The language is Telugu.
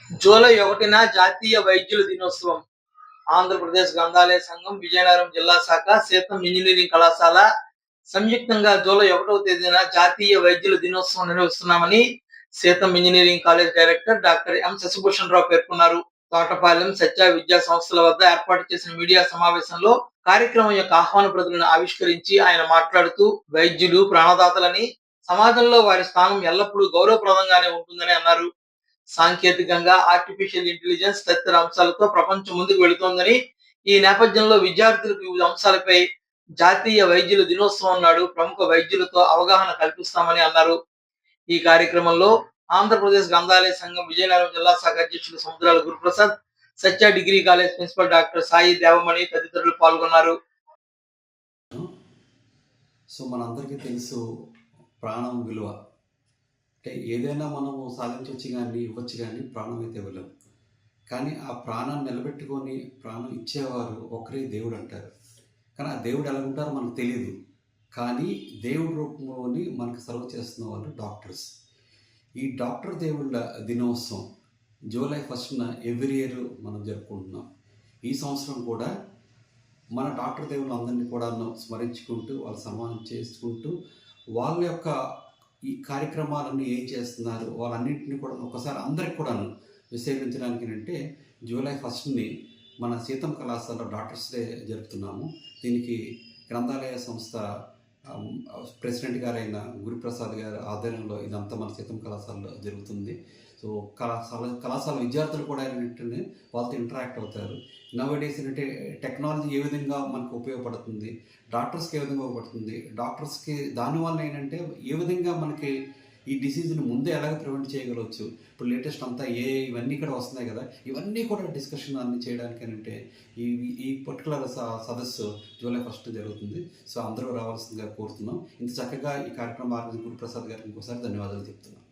జూలై 1న జాతీయ వైద్యుల దినోత్సవం. ఆంధ్రప్రదేశ్ గ్రంథాలయ సంఘం, విజయనగరం జిల్లా శాఖ, సీతం ఇంజినీరింగ్ కళాశాల సంయుక్తంగా జూలై 1వ తేదీన జాతీయ వైద్యుల దినోత్సవం నిర్వహిస్తున్నామని SITAM engineering college director doctor M Sashibhushan Rao పేర్కొన్నారు. తోటపాలెం సత్య విద్యా సంస్థల వద్ద ఏర్పాటు చేసిన మీడియా సమావేశంలో కార్యక్రమం యొక్క ఆహ్వాన ప్రతులను ఆవిష్కరించి ఆయన మాట్లాడుతూ, వైద్యులు ప్రాణదాతలని, సమాజంలో వారి స్థానం ఎల్లప్పుడూ గౌరవప్రదంగానే ఉంటుందని అన్నారు. సాంకేతికంగా ఆర్టిఫిషియల్ ఇంటెలిజెన్స్ తదితర అంశాలతో ప్రపంచం ముందుకు వెళుతోందని, ఈ నేపథ్యంలో విద్యార్థులకు వివిధ అంశాలపై జాతీయ వైద్యుల దినోత్సవం నాడు ప్రముఖ వైద్యులతో అవగాహన కల్పిస్తామని అన్నారు. ఈ కార్యక్రమంలో ఆంధ్రప్రదేశ్ గ్రంథాలయ సంఘం విజయనగరం జిల్లా శాఖ అధ్యక్షులు Samudrala Guruprasad, Satya degree college principal doctor Sai Devamani తదితరులు పాల్గొన్నారు. సో మనందరికీ తెలుసు ప్రాణం విలువ. అంటే ఏదైనా మనము సాధించవచ్చు కానీ ఇవ్వచ్చు కానీ ప్రాణం అయితే ఇవ్వలేము. కానీ ఆ ప్రాణాన్ని నిలబెట్టుకొని ప్రాణం ఇచ్చేవారు ఒకరే దేవుడు అంటారు. కానీ ఆ దేవుడు ఎలా ఉంటారో మనకు తెలియదు. కానీ దేవుడి రూపంలోని మనకు సర్వ్ చేస్తున్న వాళ్ళు డాక్టర్స్. ఈ డాక్టర్ దేవుళ్ళ దినోత్సవం జూలై 1న ఎవ్రీ ఇయర్ మనం జరుపుకుంటున్నాం. ఈ సంవత్సరం కూడా మన డాక్టర్ దేవుళ్ళందరినీ కూడా స్మరించుకుంటూ వాళ్ళు సన్మానం చేసుకుంటూ వాళ్ళ యొక్క ఈ కార్యక్రమాలన్నీ ఏం చేస్తున్నారు వాళ్ళన్నింటినీ కూడా ఒకసారి అందరికి కూడాను విశేషించడానికి అంటే జూలై 1ని మన సీతం కళాశాల డాక్టర్స్ డే జరుపుతున్నాము. దీనికి గ్రంథాలయ సంస్థ ప్రెసిడెంట్ గారైన గురుప్రసాద్ గారి ఆధ్వర్యంలో ఇదంతా మన సీతం కళాశాలలో జరుగుతుంది. సో కళాశాల విద్యార్థులు కూడా ఏంటంటే వాళ్ళతో ఇంటరాక్ట్ అవుతారు. నౌడేస్ ఏంటంటే టెక్నాలజీ ఏ విధంగా మనకు ఉపయోగపడుతుంది, డాక్టర్స్కి ఏ విధంగా ఉపయోగపడుతుంది, డాక్టర్స్కి దానివల్ల ఏంటంటే ఏ విధంగా మనకి ఈ డిసీజ్ని ముందే ఎలాగ ప్రివెంట్ చేయగలవచ్చు. ఇప్పుడు లేటెస్ట్ అంతా ఇవన్నీ కూడా వస్తున్నాయి కదా, ఇవన్నీ కూడా డిస్కషన్ అన్ని చేయడానికి ఏంటంటే ఈ పర్టికులర్ సదస్సు జూలై 1 జరుగుతుంది. సో అందరూ రావాల్సిందిగా కోరుతున్నాం. ఇంత చక్కగా ఈ కార్యక్రమం ఆర్గనైజ్ గురుప్రసాద్ గారికి ఇంకోసారి ధన్యవాదాలు చెప్తున్నాం.